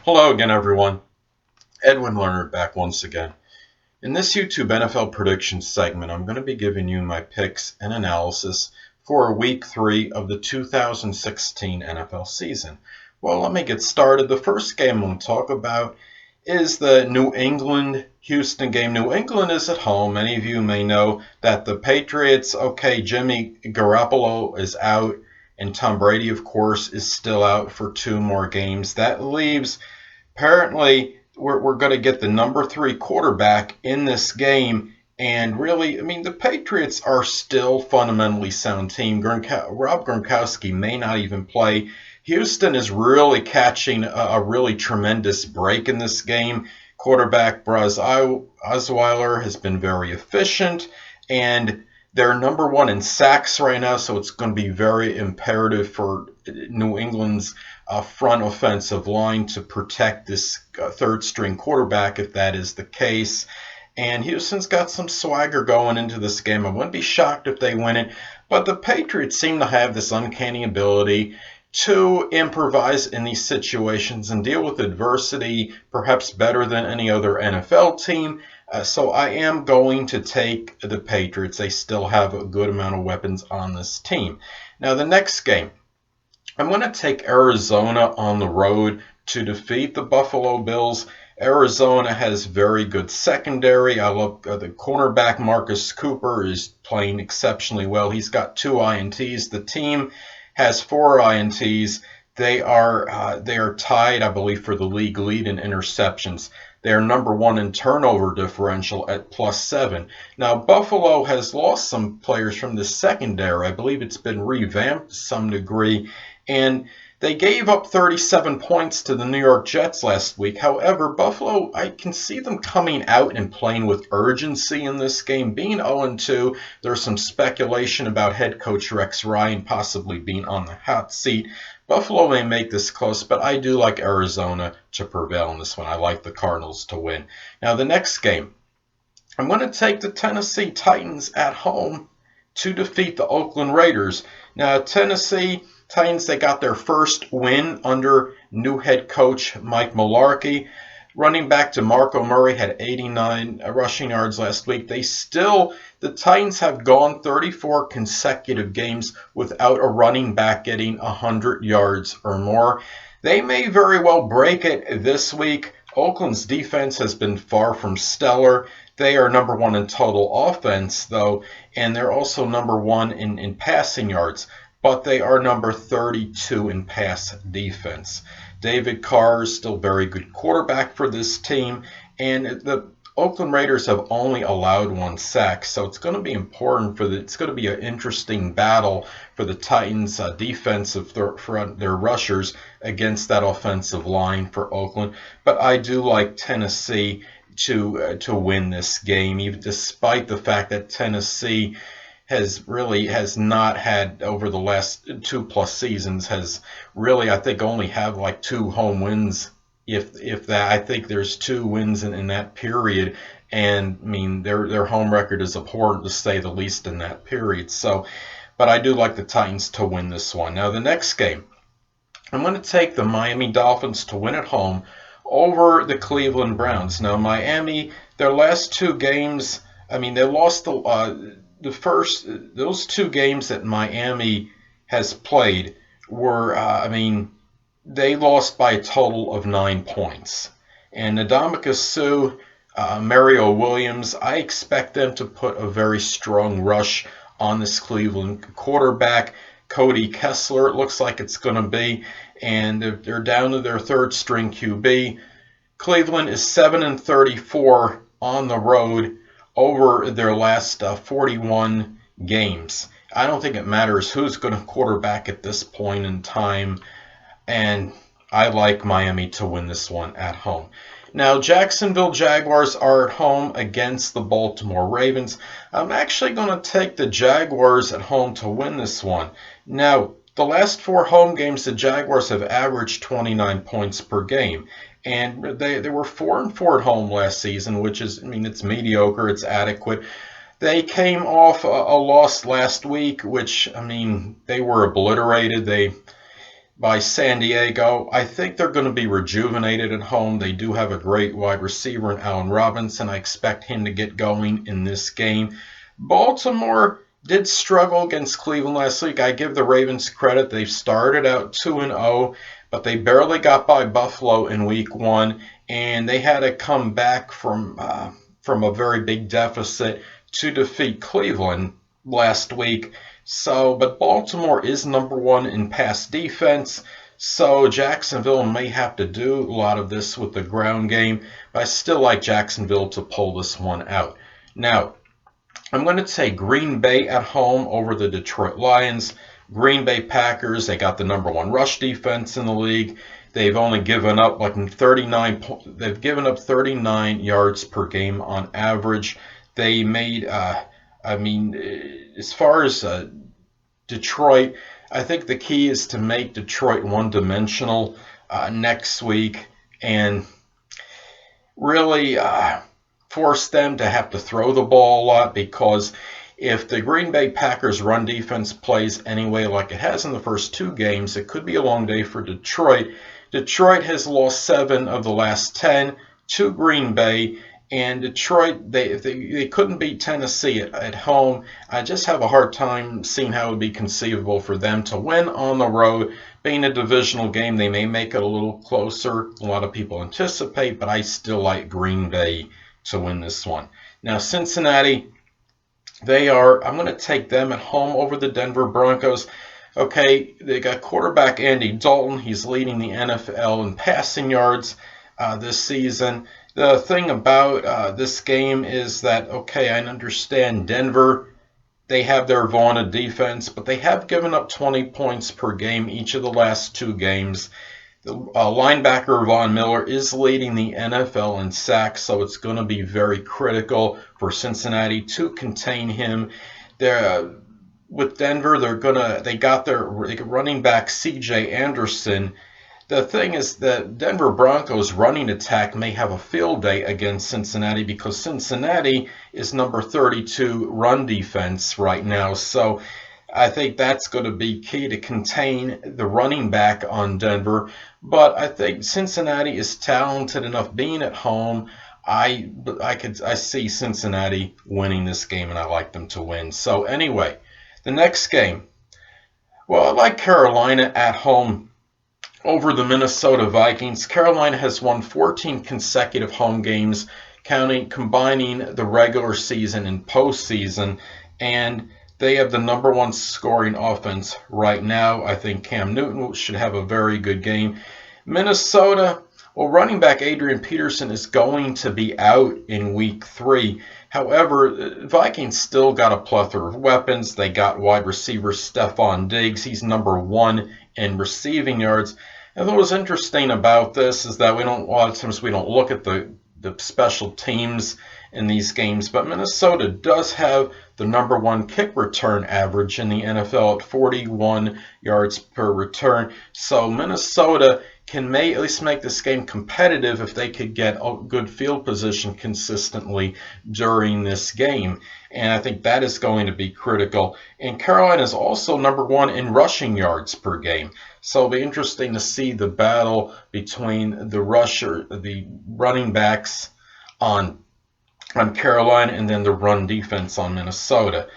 Hello again, everyone. Edwin Learnard back once again. In this YouTube NFL predictions segment, I'm going to be giving you my picks and analysis for Week 3 of the 2016 NFL season. Well, let me get started. The first game I'm going to talk about is the New England-Houston game. New England is at home. Many of you may know that the Patriots, Jimmy Garoppolo is out, and Tom Brady, of course, is still out for 2 more games. That leaves, apparently, we're going to get the number 3 quarterback in this game. And really, the Patriots are still fundamentally sound team. Rob Gronkowski may not even play. Houston is really catching a really tremendous break in this game. Quarterback Buzz Osweiler has been very efficient, and they're number 1 in sacks right now, so it's going to be very imperative for New England's front offensive line to protect this third-string quarterback if that is the case. And Houston's got some swagger going into this game. I wouldn't be shocked if they win it, but the Patriots seem to have this uncanny ability to improvise in these situations and deal with adversity perhaps better than any other NFL team. So I am going to take the Patriots. They still have a good amount of weapons on this team. Now, the next game, I'm going to take Arizona on the road to defeat the Buffalo Bills. Arizona has very good secondary. I love the cornerback Marcus Cooper is playing exceptionally well. He's got 2 INTs. The team has 4 INTs. They are tied, I believe, for the league lead in interceptions. They are number 1 in turnover differential at +7. Now, Buffalo has lost some players from the secondary. I believe it's been revamped to some degree. And they gave up 37 points to the New York Jets last week. However, Buffalo, I can see them coming out and playing with urgency in this game. Being 0-2, there's some speculation about head coach Rex Ryan possibly being on the hot seat. Buffalo may make this close, but I do like Arizona to prevail in this one. I like the Cardinals to win. Now, the next game, I'm going to take the Tennessee Titans at home to defeat the Oakland Raiders. Now, Tennessee Titans, they got their first win under new head coach Mike Mularkey. Running back DeMarco Murray had 89 rushing yards last week. The Titans have gone 34 consecutive games without a running back getting 100 yards or more. They may very well break it this week. Oakland's defense has been far from stellar. They are number 1 in total offense, though, and they're also number 1 in passing yards. But they are number 32 in pass defense. David Carr is still a very good quarterback for this team, and the Oakland Raiders have only allowed 1 sack, so it's going to be important it's going to be an interesting battle for the Titans' defensive for their rushers against that offensive line for Oakland. But I do like Tennessee to win this game, even despite the fact that Tennessee has not had, over the last 2+ seasons, has really, I think, only have like 2 home wins, if that. I think there's 2 wins in that period, and their home record is abhorrent to say the least in that period. So, but I do like the Titans to win this one. Now, the next game, I'm going to take the Miami Dolphins to win at home over the Cleveland Browns. Now, Miami, their last 2 games, they lost those 2 games that Miami has played were, they lost by a total of 9 points. And Ndamukong Suh, Mario Williams, I expect them to put a very strong rush on this Cleveland quarterback. Cody Kessler, it looks like it's going to be, and they're down to their 3rd-string QB. Cleveland is 7-34 on the road over their last 41 games. I don't think it matters who's going to quarterback at this point in time, and I like Miami to win this one at home. Now, Jacksonville Jaguars are at home against the Baltimore Ravens. I'm actually going to take the Jaguars at home to win this one. Now, the last 4 home games, the Jaguars have averaged 29 points per game. And they were 4-4 at home last season, which is, it's mediocre, it's adequate. They came off a loss last week, which, they were obliterated. by San Diego. I think they're going to be rejuvenated at home. They do have a great wide receiver in Allen Robinson. I expect him to get going in this game. Baltimore did struggle against Cleveland last week. I give the Ravens credit. They've started out 2-0, but they barely got by Buffalo in week 1, and they had to come back from a very big deficit to defeat Cleveland last week. But Baltimore is number 1 in pass defense, so Jacksonville may have to do a lot of this with the ground game, but I still like Jacksonville to pull this one out. Now, I'm going to take Green Bay at home over the Detroit Lions. Green Bay Packers, they got the number 1 rush defense in the league. They've only given up they've given up 39 yards per game on average. They made as far as Detroit, I think the key is to make Detroit one-dimensional next week and really force them to have to throw the ball a lot, because if the Green Bay Packers run defense plays anyway like it has in the first 2 games, it could be a long day for Detroit. Detroit has lost 7 of the last 10 to Green Bay, and Detroit, they couldn't beat Tennessee at home. I just have a hard time seeing how it would be conceivable for them to win on the road. Being a divisional game, they may make it a little closer. A lot of people anticipate, but I still like Green Bay to win this one. Now, Cincinnati, I'm going to take them at home over the Denver Broncos. Okay, they got quarterback Andy Dalton. He's leading the NFL in passing yards this season. The thing about this game is that, okay, I understand Denver, they have their vaunted defense, but they have given up 20 points per game each of the last 2 games. The linebacker Von Miller is leading the NFL in sacks, so it's going to be very critical for Cincinnati to contain him. With Denver, they got their running back C.J. Anderson. The thing is that Denver Broncos running attack may have a field day against Cincinnati, because Cincinnati is number 32 run defense right now. So I think that's going to be key to contain the running back on Denver. But I think Cincinnati is talented enough being at home. I see Cincinnati winning this game, and I like them to win. So anyway, the next game. Well, I like Carolina at home over the Minnesota Vikings. Carolina has won 14 consecutive home games, combining the regular season and postseason, and they have the number 1 scoring offense right now. I think Cam Newton should have a very good game. Minnesota, well, running back Adrian Peterson is going to be out in week 3. However, Vikings still got a plethora of weapons. They got wide receiver Stephon Diggs. He's number 1 in receiving yards. And what was interesting about this is that a lot of times we don't look at the special teams in these games, but Minnesota does have the number 1 kick return average in the NFL at 41 yards per return. So Minnesota can at least make this game competitive if they could get a good field position consistently during this game. And I think that is going to be critical. And Carolina is also number 1 in rushing yards per game. So it'll be interesting to see the battle between the running backs on Carolina and then the run defense on Minnesota.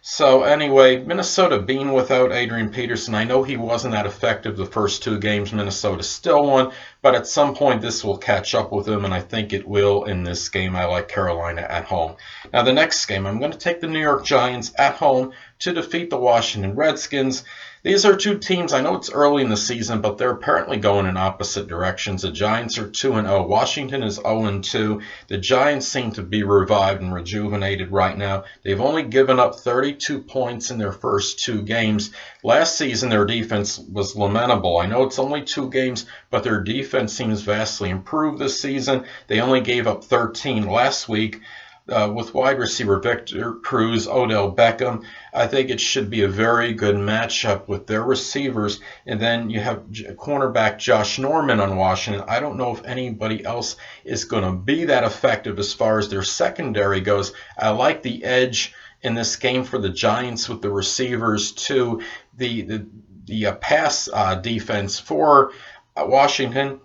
So anyway, Minnesota being without Adrian Peterson, I know he wasn't that effective the first 2 games. Minnesota still won, but at some point this will catch up with him, and I think it will in this game. I like Carolina at home. Now the next game, I'm going to take the New York Giants at home to defeat the Washington Redskins. These are 2 teams, I know it's early in the season, but they're apparently going in opposite directions. The Giants are 2-0. Washington is 0-2. The Giants seem to be revived and rejuvenated right now. They've only given up 32 points in their first 2 games. Last season, their defense was lamentable. I know it's only 2 games, but their defense seems vastly improved this season. They only gave up 13 last week. With wide receiver Victor Cruz, Odell Beckham, I think it should be a very good matchup with their receivers. And then you have cornerback Josh Norman on Washington. I don't know if anybody else is going to be that effective as far as their secondary goes. I like the edge in this game for the Giants with the receivers too. The the pass defense for Washington.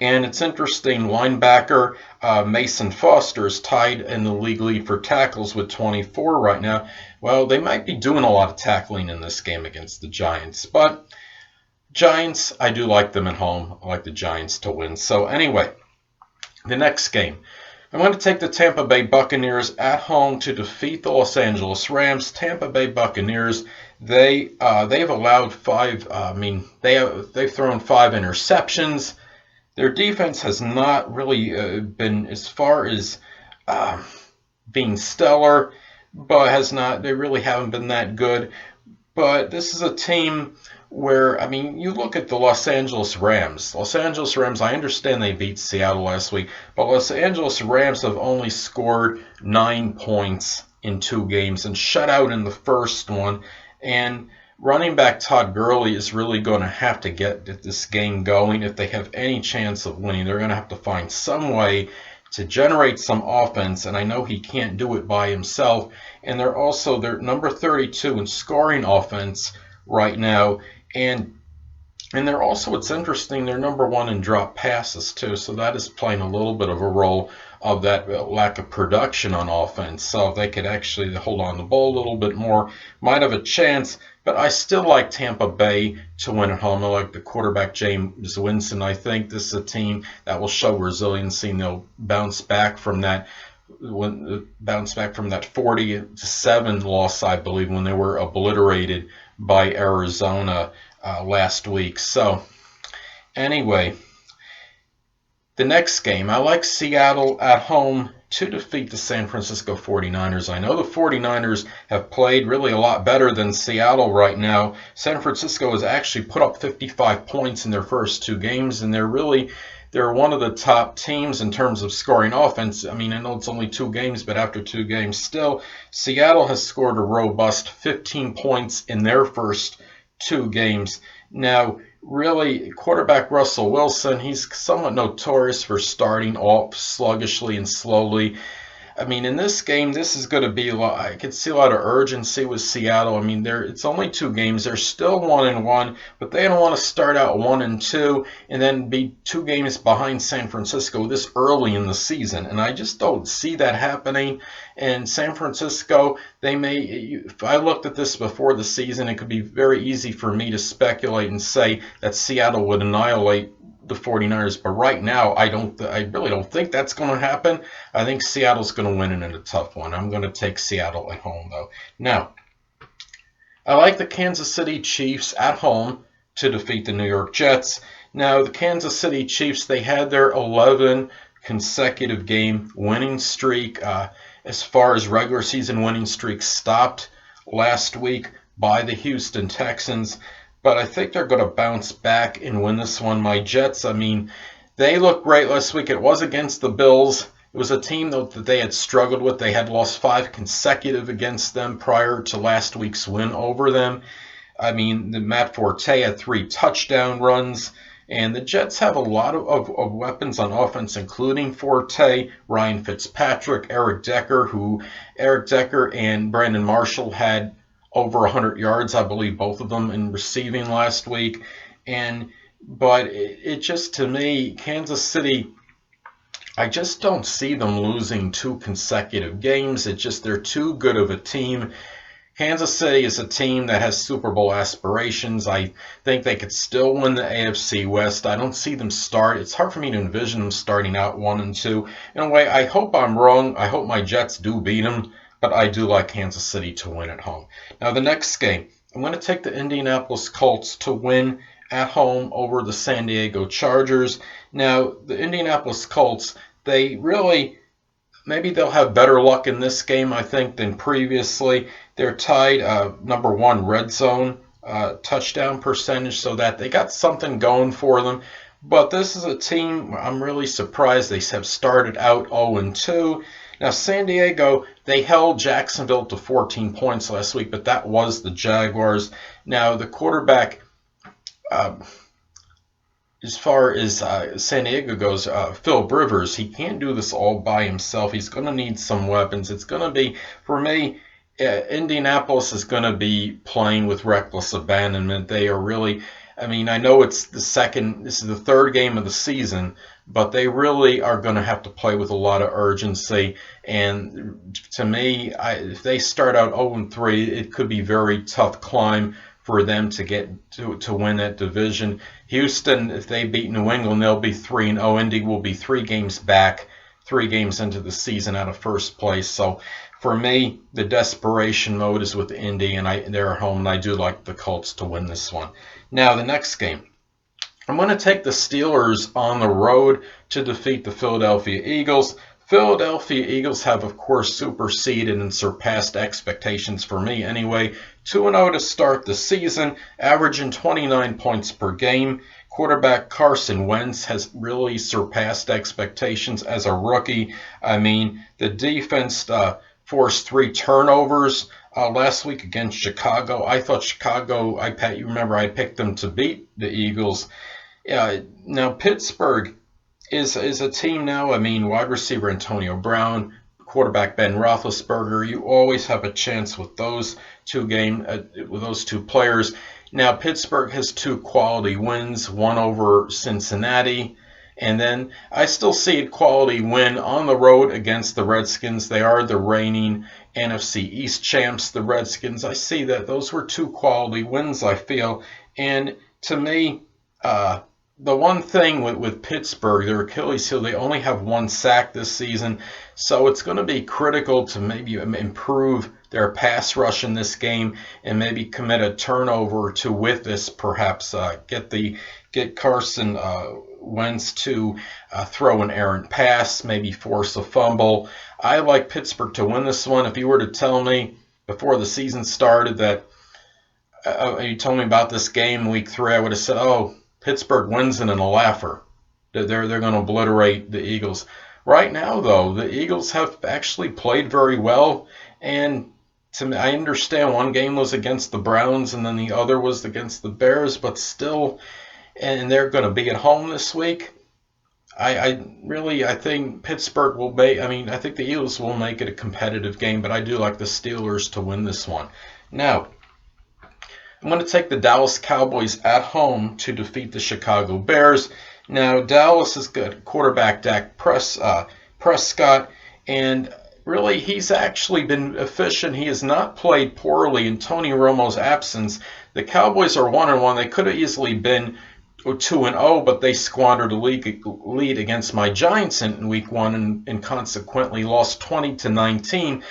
And it's interesting, linebacker Mason Foster is tied in the league lead for tackles with 24 right now. Well, they might be doing a lot of tackling in this game against the Giants. But Giants, I do like them at home. I like the Giants to win. So anyway, the next game. I'm going to take the Tampa Bay Buccaneers at home to defeat the Los Angeles Rams. Tampa Bay Buccaneers, they've allowed they've thrown 5 interceptions. Their defense has not really been as far as being stellar, but they really haven't been that good. But this is a team where, you look at the Los Angeles Rams. Los Angeles Rams, I understand they beat Seattle last week, but Los Angeles Rams have only scored 9 points in 2 games and shut out in the first one. And running back Todd Gurley is really going to have to get this game going if they have any chance of winning. They're going to have to find some way to generate some offense, and I know he can't do it by himself. And they're number 32 in scoring offense right now, and they're also, it's interesting, they're number 1 in drop passes too, so that is playing a little bit of a role of that lack of production on offense. So if they could actually hold on the ball a little bit more, might have a chance. But I still like Tampa Bay to win at home. I like the quarterback James Winston. I think this is a team that will show resiliency, and they'll bounce back from that 40-7 loss, I believe, when they were obliterated by Arizona last week. So anyway, the next game, I like Seattle at home to defeat the San Francisco 49ers. I know the 49ers have played really a lot better than Seattle right now. San Francisco has actually put up 55 points in their first 2 games, and they're one of the top teams in terms of scoring offense. I know it's only 2 games, but after 2 games still, Seattle has scored a robust 15 points in their first 2 games. Now, really, quarterback Russell Wilson, he's somewhat notorious for starting off sluggishly and slowly. In this game, this is going to be I could see a lot of urgency with Seattle. It's only 2 games. They're still 1-1, but they don't want to start out 1-2 and then be 2 games behind San Francisco this early in the season. And I just don't see that happening. And San Francisco, if I looked at this before the season, it could be very easy for me to speculate and say that Seattle would annihilate the 49ers, but right now I really don't think that's going to happen. I think Seattle's going to win it in a tough one. I'm going to take Seattle at home, though. Now, I like the Kansas City Chiefs at home to defeat the New York Jets. Now, the Kansas City Chiefs, they had their 11 consecutive game winning streak. As far as regular season winning streak stopped last week by the Houston Texans. But I think they're going to bounce back and win this one. My Jets, they looked great last week. It was against the Bills. It was a team that they had struggled with. They had lost 5 consecutive against them prior to last week's win over them. Matt Forte had 3 touchdown runs. And the Jets have a lot of weapons on offense, including Forte, Ryan Fitzpatrick, Eric Decker and Brandon Marshall had over 100 yards, I believe, both of them in receiving last week. But it just, to me, Kansas City, I just don't see them losing 2 consecutive games. They're too good of a team. Kansas City is a team that has Super Bowl aspirations. I think they could still win the AFC West. I don't see them start. It's hard for me to envision them starting out 1-2. In a way, I hope I'm wrong. I hope my Jets do beat them. But I do like Kansas City to win at home. Now, the next game, I'm going to take the Indianapolis Colts to win at home over the San Diego Chargers. Now, the Indianapolis Colts, maybe they'll have better luck in this game, I think, than previously. They're tied number 1 red zone touchdown percentage, so that they got something going for them. But this is a team I'm really surprised they have started out 0-2. Now, San Diego, they held Jacksonville to 14 points last week, but that was the Jaguars. Now, the quarterback, as far as San Diego goes, Phil Rivers, he can't do this all by himself. He's going to need some weapons. It's going to be, for me, Indianapolis is going to be playing with reckless abandonment. They are really, I mean, I know it's this is the third game of the season, but they really are going to have to play with a lot of urgency. And to me, if they start out 0-3, it could be a very tough climb for them to get to win that division. Houston, if they beat New England, they'll be 3-0. Indy will be 3 games back, 3 games into the season out of first place. So for me, the desperation mode is with Indy, and they're at home, and I do like the Colts to win this one. Now, the next game. I'm going to take the Steelers on the road to defeat the Philadelphia Eagles. Philadelphia Eagles have, of course, superseded and surpassed expectations for me anyway. 2-0 to start the season, averaging 29 points per game. Quarterback Carson Wentz has really surpassed expectations as a rookie. I mean, the defense forced 3 turnovers last week against Chicago. I thought Chicago, you remember I picked them to beat the Eagles. Now, Pittsburgh is a team now. I mean, wide receiver Antonio Brown, quarterback Ben Roethlisberger. You always have a chance with those two players. Now, Pittsburgh has 2 quality wins, one over Cincinnati, and then I still see a quality win on the road against the Redskins. They are the reigning NFC East champs, the Redskins. I see that those were 2 quality wins, I feel. And to me, the one thing with Pittsburgh, their Achilles heel, they only have 1 sack this season. So it's going to be critical to maybe improve their pass rush in this game and maybe commit a turnover or 2 with this, perhaps get Carson Wentz to throw an errant pass, maybe force a fumble. I like Pittsburgh to win this one. If you were to tell me before the season started that you told me about this game week 3, I would have said, oh, Pittsburgh wins it in a laugher. They're going to obliterate the Eagles. Right now, though, the Eagles have actually played very well, and to me, I understand one game was against the Browns and then the other was against the Bears, but still, and they're going to be at home this week. I think Pittsburgh will make. I mean, I think the Eagles will make it a competitive game, but I do like the Steelers to win this one. Now, I'm going to take the Dallas Cowboys at home to defeat the Chicago Bears. Now, Dallas has got quarterback Dak Prescott, and really, he's actually been efficient. He has not played poorly in Tony Romo's absence. The Cowboys are 1-1. They could have easily been 2-0, but they squandered a lead against my Giants in week 1 and consequently lost 20-19.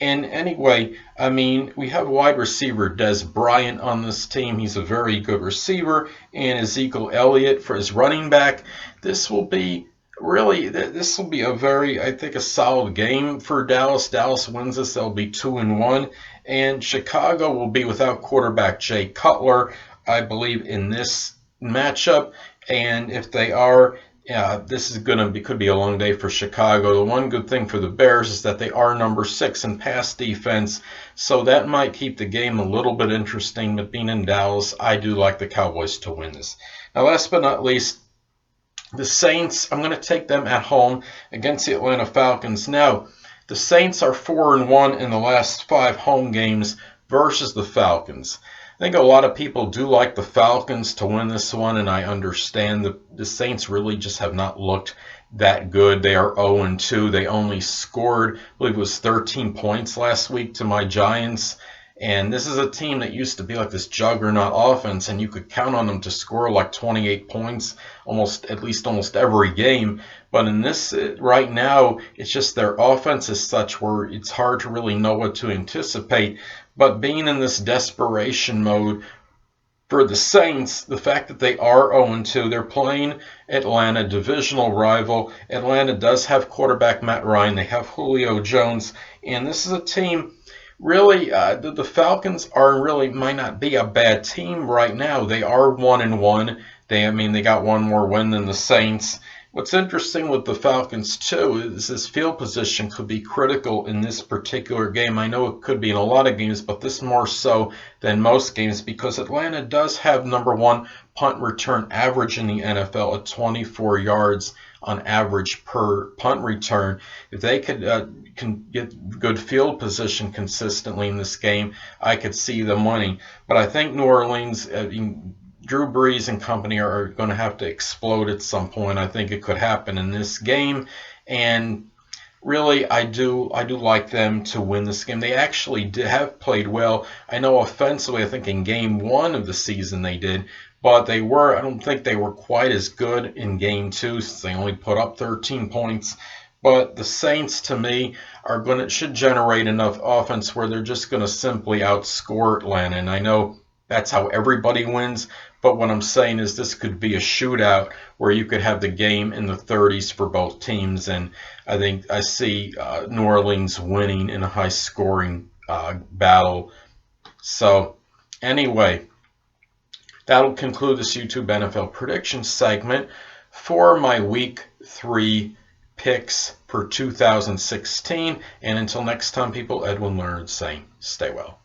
And anyway, I mean, we have wide receiver Des Bryant on this team. He's a very good receiver, and Ezekiel Elliott for his running back. This will be a very, I think, a solid game for Dallas. Dallas wins this. They'll be 2-1. And Chicago will be without quarterback Jay Cutler, I believe, in this matchup. And if they are, this is could be a long day for Chicago. The one good thing for the Bears is that they are number 6 in pass defense, so that might keep the game a little bit interesting. But being in Dallas, I do like the Cowboys to win this. Now, last but not least, the Saints, I'm going to take them at home against the Atlanta Falcons. Now, the Saints are 4-1 in the last 5 home games versus the Falcons. I think a lot of people do like the Falcons to win this one, and I understand the Saints really just have not looked that good. They are 0-2. They only scored, I believe it was 13 points last week to my Giants. And this is a team that used to be like this juggernaut offense, and you could count on them to score like 28 points almost every game. But in this, right now, it's just their offense is such where it's hard to really know what to anticipate. But being in this desperation mode for the Saints, the fact that they are 0-2, they're playing Atlanta, divisional rival. Atlanta does have quarterback Matt Ryan. They have Julio Jones. And this is a team, really, the Falcons might not be a bad team right now. They are 1-1. They got one more win than the Saints. What's interesting with the Falcons, too, is this field position could be critical in this particular game. I know it could be in a lot of games, but this more so than most games because Atlanta does have #1 punt return average in the NFL at 24 yards on average per punt return. If they can get good field position consistently in this game, I could see them winning. But I think New Orleans, Drew Brees and company are going to have to explode at some point. I think it could happen in this game, and really, I do like them to win this game. They actually have played well. I know offensively, I think in game 1 of the season they did, but I don't think they were quite as good in game 2 since they only put up 13 points. But the Saints, to me, should generate enough offense where they're just going to simply outscore Atlanta. And I know that's how everybody wins. But what I'm saying is this could be a shootout where you could have the game in the 30s for both teams. And I think I see New Orleans winning in a high-scoring battle. So anyway, that'll conclude this YouTube NFL prediction segment for my Week 3 picks for 2016. And until next time, people, Edwin Learnard saying, stay well.